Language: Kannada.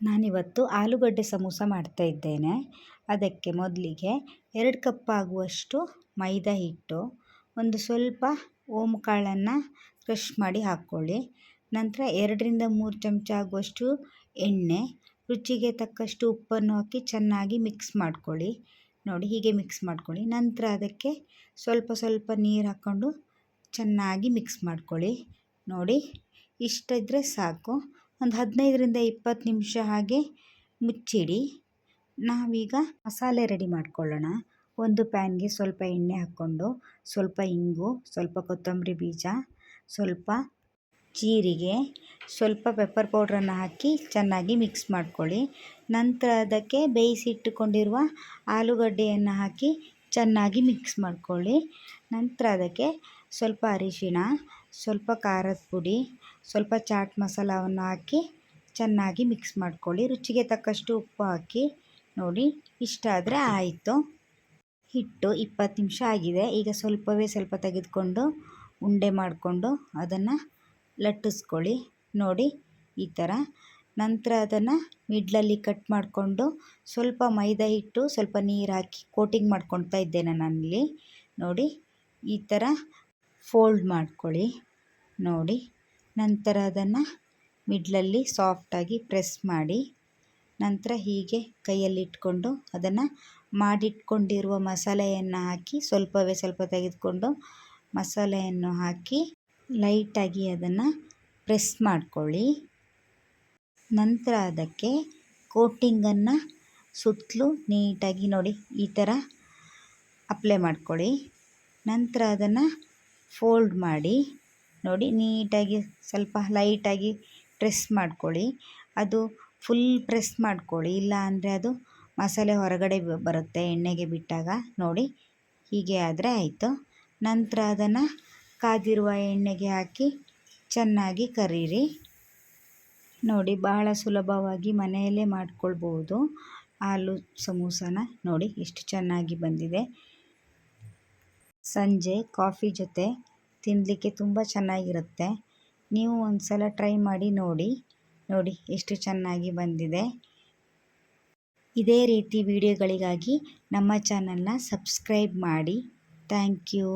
ನಾನಿವತ್ತು ಆಲೂಗಡ್ಡೆ ಸಮೋಸ ಮಾಡ್ತಾಯಿದ್ದೇನೆ. ಅದಕ್ಕೆ ಮೊದಲಿಗೆ 2 ಕಪ್ ಆಗುವಷ್ಟು ಮೈದಾ ಹಿಟ್ಟು, ಒಂದು ಸ್ವಲ್ಪ ಓಮ್ ಕಾಳನ್ನು ಕ್ರಷ್ ಮಾಡಿ ಹಾಕ್ಕೊಳ್ಳಿ. ನಂತರ 2ರಿಂದ 3 ಚಮಚ ಆಗುವಷ್ಟು ಎಣ್ಣೆ, ರುಚಿಗೆ ತಕ್ಕಷ್ಟು ಉಪ್ಪನ್ನು ಹಾಕಿ ಚೆನ್ನಾಗಿ ಮಿಕ್ಸ್ ಮಾಡ್ಕೊಳ್ಳಿ. ನೋಡಿ, ಹೀಗೆ ಮಿಕ್ಸ್ ಮಾಡ್ಕೊಳ್ಳಿ. ನಂತರ ಅದಕ್ಕೆ ಸ್ವಲ್ಪ ಸ್ವಲ್ಪ ನೀರು ಹಾಕ್ಕೊಂಡು ಚೆನ್ನಾಗಿ ಮಿಕ್ಸ್ ಮಾಡ್ಕೊಳ್ಳಿ. ನೋಡಿ, ಇಷ್ಟಿದ್ರೆ ಸಾಕು. ಒಂದು 15ರಿಂದ 20 ನಿಮಿಷ ಹಾಗೆ ಮುಚ್ಚಿಡಿ. ನಾವೀಗ ಮಸಾಲೆ ರೆಡಿ ಮಾಡ್ಕೊಳ್ಳೋಣ. ಒಂದು ಪ್ಯಾನ್ಗೆ ಸ್ವಲ್ಪ ಎಣ್ಣೆ ಹಾಕ್ಕೊಂಡು ಸ್ವಲ್ಪ ಇಂಗು, ಸ್ವಲ್ಪ ಕೊತ್ತಂಬರಿ ಬೀಜ, ಸ್ವಲ್ಪ ಜೀರಿಗೆ, ಸ್ವಲ್ಪ ಪೆಪ್ಪರ್ ಪೌಡ್ರನ್ನು ಹಾಕಿ ಚೆನ್ನಾಗಿ ಮಿಕ್ಸ್ ಮಾಡ್ಕೊಳ್ಳಿ. ನಂತರ ಅದಕ್ಕೆ ಬೇಯಿಸಿಟ್ಟುಕೊಂಡಿರುವ ಆಲೂಗಡ್ಡೆಯನ್ನು ಹಾಕಿ ಚೆನ್ನಾಗಿ ಮಿಕ್ಸ್ ಮಾಡ್ಕೊಳ್ಳಿ. ನಂತರ ಅದಕ್ಕೆ ಸ್ವಲ್ಪ ಅರಿಶಿಣ, ಸ್ವಲ್ಪ ಖಾರದ ಪುಡಿ, ಸ್ವಲ್ಪ ಚಾಟ್ ಮಸಾಲವನ್ನು ಹಾಕಿ ಚೆನ್ನಾಗಿ ಮಿಕ್ಸ್ ಮಾಡ್ಕೊಳ್ಳಿ. ರುಚಿಗೆ ತಕ್ಕಷ್ಟು ಉಪ್ಪು ಹಾಕಿ. ನೋಡಿ, ಇಷ್ಟ ಆದರೆ ಆಯಿತು. ಹಿಟ್ಟು 20 ನಿಮಿಷ ಆಗಿದೆ. ಈಗ ಸ್ವಲ್ಪ ತೆಗೆದುಕೊಂಡು ಉಂಡೆ ಮಾಡಿಕೊಂಡು ಅದನ್ನು ಲಟ್ಟಿಸ್ಕೊಳ್ಳಿ. ನೋಡಿ, ಈ ಥರ. ನಂತರ ಅದನ್ನು ಮಿಡ್ಲಲ್ಲಿ ಕಟ್ ಮಾಡಿಕೊಂಡು ಸ್ವಲ್ಪ ಮೈದಾ ಹಿಟ್ಟು, ಸ್ವಲ್ಪ ನೀರು ಹಾಕಿ ಕೋಟಿಂಗ್ ಮಾಡ್ಕೊಳ್ತಾ ಇದ್ದೇನೆ ನಾನಿಲ್ಲಿ. ನೋಡಿ, ಈ ಥರ ಫೋಲ್ಡ್ ಮಾಡ್ಕೊಳ್ಳಿ. ನೋಡಿ, ನಂತರ ಅದನ್ನು ಮಿಡ್ಲಲ್ಲಿ ಸಾಫ್ಟಾಗಿ ಪ್ರೆಸ್ ಮಾಡಿ. ನಂತರ ಹೀಗೆ ಕೈಯಲ್ಲಿ ಇಟ್ಕೊಂಡು ಅದನ್ನು ಮಾಡಿಟ್ಕೊಂಡಿರುವ ಮಸಾಲೆಯನ್ನು ಹಾಕಿ ಸ್ವಲ್ಪ ತೆಗೆದುಕೊಂಡು ಮಸಾಲೆಯನ್ನು ಹಾಕಿ ಲೈಟಾಗಿ ಅದನ್ನು ಪ್ರೆಸ್ ಮಾಡ್ಕೊಳ್ಳಿ. ನಂತರ ಅದಕ್ಕೆ ಕೋಟಿಂಗನ್ನು ಸುತ್ತಲೂ ನೀಟಾಗಿ ನೋಡಿ ಈ ಥರ ಅಪ್ಲೈ ಮಾಡ್ಕೊಳ್ಳಿ. ನಂತರ ಅದನ್ನು ಫೋಲ್ಡ್ ಮಾಡಿ. ನೋಡಿ, ನೀಟಾಗಿ ಸ್ವಲ್ಪ ಲೈಟಾಗಿ ಪ್ರೆಸ್ ಮಾಡ್ಕೊಳ್ಳಿ. ಅದು ಫುಲ್ ಪ್ರೆಸ್ ಮಾಡ್ಕೊಳ್ಳಿ, ಇಲ್ಲ ಅಂದರೆ ಅದು ಮಸಾಲೆ ಹೊರಗಡೆ ಬರುತ್ತೆ ಎಣ್ಣೆಗೆ ಬಿಟ್ಟಾಗ. ನೋಡಿ, ಹೀಗೆ ಆದರೆ ಆಯಿತು. ನಂತರ ಅದನ್ನು ಕಾದಿರುವ ಎಣ್ಣೆಗೆ ಹಾಕಿ ಚೆನ್ನಾಗಿ ಕರೀರಿ. ನೋಡಿ, ಬಹಳ ಸುಲಭವಾಗಿ ಮನೆಯಲ್ಲೇ ಮಾಡ್ಕೊಳ್ಬೋದು ಆಲೂ ಸಮೋಸನ. ನೋಡಿ, ಎಷ್ಟು ಚೆನ್ನಾಗಿ ಬಂದಿದೆ. ಸಂಜೆ ಕಾಫಿ ಜೊತೆ ತಿನ್ನಲಿಕ್ಕೆ ತುಂಬ ಚೆನ್ನಾಗಿರುತ್ತೆ. ನೀವು ಒಂದು ಸಲ ಟ್ರೈ ಮಾಡಿ ನೋಡಿ. ನೋಡಿ, ಎಷ್ಟು ಚೆನ್ನಾಗಿ ಬಂದಿದೆ. ಇದೇ ರೀತಿ ವಿಡಿಯೋಗಳಿಗಾಗಿ ನಮ್ಮ ಚಾನಲ್ನ ಸಬ್ಸ್ಕ್ರೈಬ್ ಮಾಡಿ. Thank you.